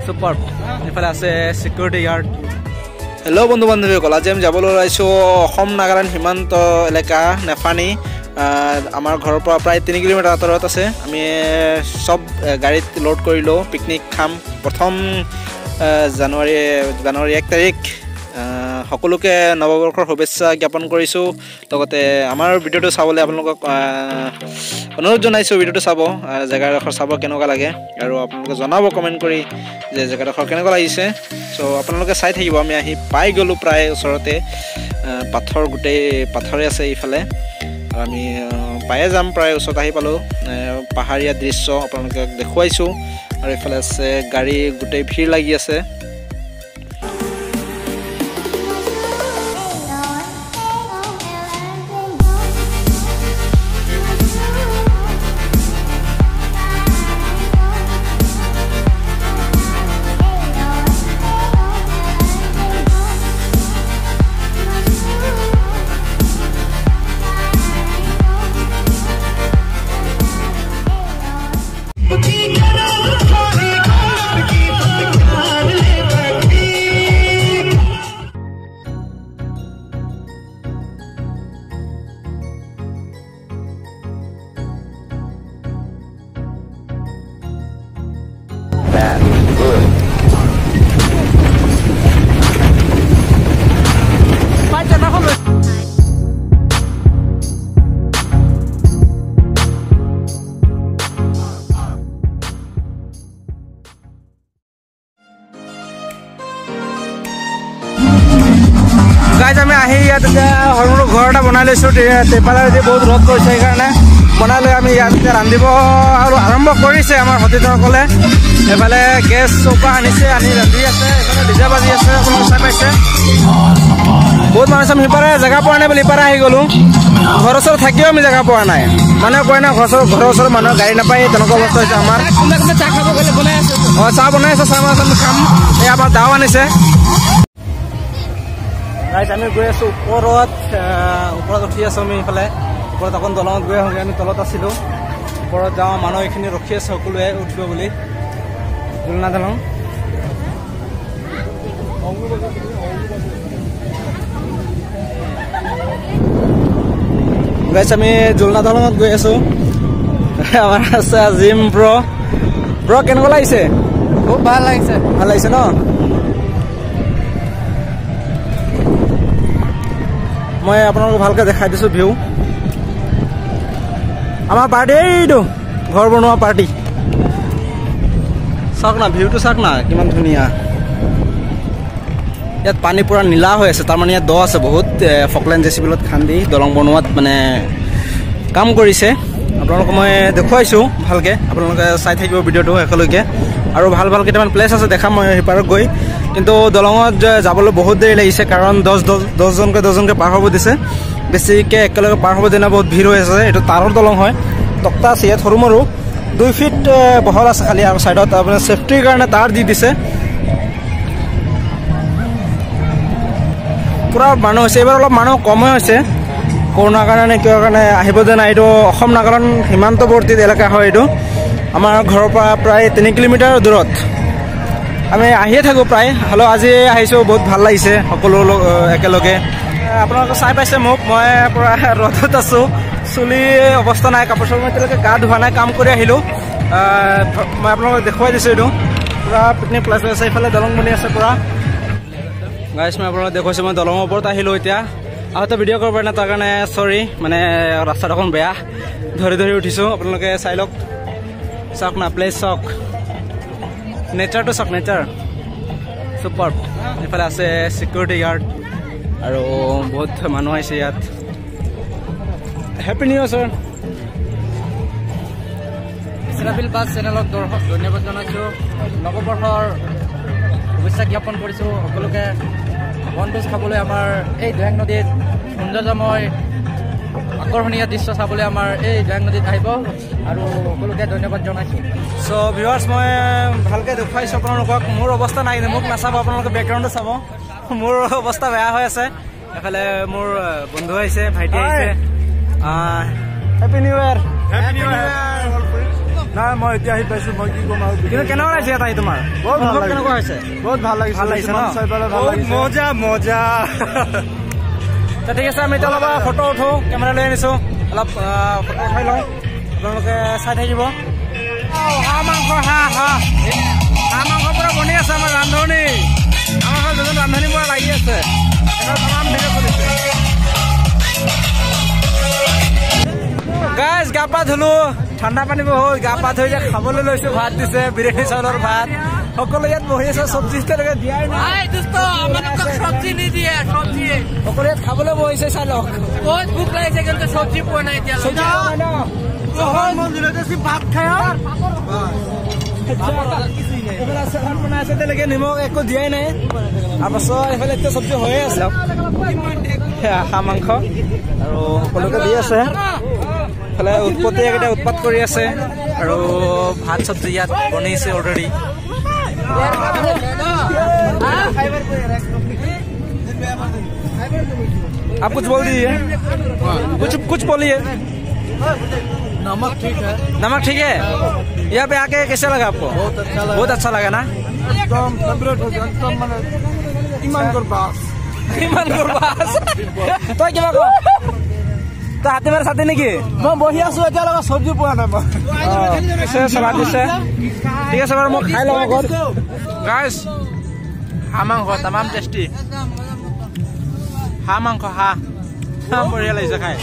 Super এফালে আছে security guard. Hello' বন্ধু বান্ধৱীসকল, আজি আমি যাবলৈ ওলাইছোঁ অসম নাগালেণ্ড সীমান্ত এলেকা নেফানি। আমাৰ ঘৰৰ পৰা প্ৰায় 3 কিলোমিটাৰ আঁতৰত আছে। আমি চব গাড়ীত লোড কৰিলোঁ, পিকনিক খাম। প্ৰথম জানুৱাৰী 1 তাৰিখ সকলোকে নৱবৰ্ষৰ শুভেচ্ছা জ্ঞাপন কৰিছোঁ। লগতে আমাৰ ভিডিঅ'টো চাবলৈ আপোনালোকক অনুৰোধ জনাইছোঁ, ভিডিঅ'টো চাব, জেগাডোখৰ চাব কেনেকুৱা লাগে আৰু আপোনালোকে জনাব কমেণ্ট কৰি যে জেগাডোখৰ কেনেকুৱা লাগিছে। চ' আপোনালোকে চাই থাকিব। আমি আহি পাই গ'লোঁ প্ৰায় ওচৰতে, গোটেই পাথৰে আছে এইফালে, আৰু আমি পায়ে যাম, প্ৰায় ওচৰত আহি পালোঁ। পাহাৰীয়া দৃশ্য আপোনালোকক দেখুৱাইছোঁ, আৰু এইফালে আছে গাড়ী, গোটেই ভিৰ লাগি আছে। আমি আহি ইয়াত এতিয়া সৰু সৰু ঘৰ এটা বনাই লৈছোঁ। ট্ৰিপালেদি বহুত ৰ'দ কৰিছে, সেইকাৰণে বনাই লৈ আমি ইয়াত এতিয়া ৰান্ধিব আৰু আৰম্ভ কৰিছে আমাৰ সতীৰ্থসকলে। এইফালে গেছ চৌকা আনিছে, আনি ৰান্ধি আছে। এইফালে ডিজে বাজি আছে, আপোনালোকে চাই পাইছে। বহুত মানুহ আছে। আমি সিপাৰে জেগা পোৱা নাই বুলি ইপাৰে আহি গ'লোঁ। ঘৰৰ ওচৰত থাকিও আমি জেগা পোৱা নাই। মানুহে কয় না ঘৰৰ ওচৰত মানুহে গাড়ী নাপায়, তেনেকুৱা অৱস্থা হৈছে আমাৰ। চাহ খাব গ'লে বনাই আছে। অঁ, চাহ বনাই আছে, চাহ আমি খাম। এই আমাৰ দাও আনিছে। ৰাইট, আমি গৈ আছোঁ ওপৰত উঠি আছোঁ আমি। এইফালে ওপৰত অকণ দলঙত গৈ আহোঁগৈ। আমি তলত আছিলোঁ, ওপৰত যাওঁ। মানুহ এইখিনি ৰখি আছে সকলোৱে উঠিব বুলি। জুলনা দলং গাইছ, আমি জুলনা দলঙত গৈ আছোঁ। আমাৰ আছে জিম ব্ৰ কেনেকুৱা লাগিছে? খুব ভাল লাগিছে। ভাল লাগিছে ন? মই আপোনালোকক ভালকৈ দেখাই দিছোঁ ভিউ। আমাৰ পাৰ্টি এইটো ঘৰ বনোৱা পাৰ্টি। চাওক না, ভিউটো চাওক না, কিমান ধুনীয়া। ইয়াত পানী পূৰা নীলা হৈ আছে, তাৰমানে ইয়াত দ আছে বহুত। ফকলেণ্ড জেচিবিলত খান্দি দলং বনোৱাত মানে কাম কৰিছে। আপোনালোকক মই দেখুৱাইছোঁ ভালকৈ, আপোনালোকে চাই থাকিব ভিডিঅ'টো শেষলৈকে। আৰু ভাল কেইটামান প্লেচ আছে দেখাম মই সিপাৰত গৈ। কিন্তু দলঙত যাবলৈ বহুত দেৰি লাগিছে, কাৰণ 10জনকৈ পাৰ হ'ব দিছে। বেছিকৈ একেলগে পাৰ হ'ব দিনা বহুত ভিৰ হৈ আছে। এইটো তাঁৰৰ দলং হয়, তক্তা আছে ইয়াত, সৰু মৰু 2 ফিট বহল আছে খালি। আৰু ছাইডত আপোনাৰ ছেফটিৰ কাৰণে তাঁৰ দি দিছে। পূৰা মানুহ হৈছে। এইবাৰ অলপ মানুহ কমেই হৈছে, কৰোণাৰ কাৰণে কিয় কাৰণে আহিব যে নাই। এইটো অসম নাগালেণ্ড সীমান্তৱৰ্তী এলেকা হয়। এইটো আমাৰ ঘৰৰ পৰা প্ৰায় 3 কিলোমিটাৰ দূৰত। আমি আহিয়ে থাকোঁ প্ৰায়, হ'লেও আজি আহিছোঁ, বহুত ভাল লাগিছে সকলো একেলগে। আপোনালোকে চাই পাইছে মোক, মই পূৰা ৰ'দত আছোঁ, চুলি অৱস্থা নাই, কাপোৰ চাপোৰ মই এতিয়ালৈকে গা ধোৱা নাই, কাম কৰি আহিলোঁ। মই আপোনালোকক দেখুৱাই দিছোঁ। এইটো পূৰা পিকনিক প্লেচ আছে। এইফালে দলং বনি আছে পূৰা। গাইছ, মই আপোনালোকক দেখুৱাইছোঁ। মই দলঙৰ ওপৰত আহিলোঁ এতিয়া। আহোঁতে ভিডিঅ' কৰিব পাৰে না, তাৰ কাৰণে চৰি, মানে ৰাস্তাটো অকণ বেয়া, ধৰি উঠিছোঁ। আপোনালোকে চাই লওক, চাওক না, প্লেচ চাওক, নেচাৰটো চাওক, নেচাৰ চুপাৰ। এইফালে আছে চিকিউৰিটি গাৰ্ড আৰু বহুত মানুহ আহিছে ইয়াত। Happy new year sir. Israfil বাছ চেনেলক ধন্যবাদ জনাইছোঁ। নৱবৰ্ষৰ শুভেচ্ছা জ্ঞাপন কৰিছোঁ সকলোকে। বনভোজ খাবলৈ আমাৰ এই দৈয়াং নদীত সৌন্দৰ্যময় আকৰ্ষণীয় দৃশ্য চাবলৈ আমাৰ এই দৈয়াং নদীত আহিব, আৰু সকলোকে ধন্যবাদ জনাইছোঁ। চ' ভিউৱাৰ্ছ, মই ভালকৈ দেখুৱাইছোঁ আপোনালোকক। মোৰ অৱস্থা নাই, মোক নাচাব, আপোনালোকে বেকগ্ৰাউণ্ডটো চাব। মোৰ অৱস্থা বেয়া হৈ আছে। এফালে মোৰ বন্ধু আহিছে, ভাইটি আহিছে। হেপী নিউ ইয়াৰ। নাই মই এতিয়া আহি পাইছো মই কি কম আৰু কিন্তু কেনেকুৱা লাগিছে এটা তোমাৰ বহুত ভাল কেনেকুৱা হৈছে বহুত ভাল লাগিছে ভাল লাগিছে ন চাই পেলাই ভাল লাগিছে মজা মজা ঠিক আছে আমি এতিয়া অলপ ফটো উঠো কেমেৰা লৈ আনিছো অলপ ফটো উঠাই লওঁ আপোনালোকে চাই থাকিব হাঁহ মাংস হাঁহ মাংস পুৰা বনি আছে আমাৰ ৰান্ধনি আমাৰ ঘৰত দুজন ৰান্ধনি পুৰা লাগি আছে তামাম ভিডিঅ' চলিছে গাইজ গা পা ধুলো ঠাণ্ডা পানী বহুত গা পা ধুই যে খাবলৈ লৈছো ভাত দিছে বিৰিয়ানী চাউলৰ ভাত সকলো ইয়াত বহি আছে চব্জি তেনেকে দিয়াই নাই সকলো ইয়াত খাবলৈ বহিছে চাই লওক বহুত ভোক লাগিছে কিন্তু চব্জি পোৱা নাই এতিয়া ভাত খাই তেনেকে নিমখ একো দিয়াই নাই তাৰপাছত এইফালে এতিয়া চব্জি হৈয়ে আছে হাঁহ মাংস আৰু সকলোকে দি আছে এইফালে উৎপত্তি একেইটা উৎপাত কৰি আছে আৰু ভাত চব্জি ইয়াত বনিছে অলৰেডি आप कुछ बोल दीजिए कुछ बोलिए नमक ठीक है नमक ठीक है यहाँ पे आके कैसा लगा आपको बहुत अच्छा लगा ना एकदम फेवरेट हो गया एकदम মানে ইমান গৰবাস তই কিবা ক তই হাতে মাৰে চাতে নেকি মই বহি আছো এতিয়া লগা চব্জি পোৱা নাই মই চলা দিছে ঠিক আছে বাৰু মই খাই লওঁ আগত গাইজ হাঁহ মাংস তামাম টেষ্টি হাঁহ মাংস হাঁহ বঢ়িয়া লাগিছে খাই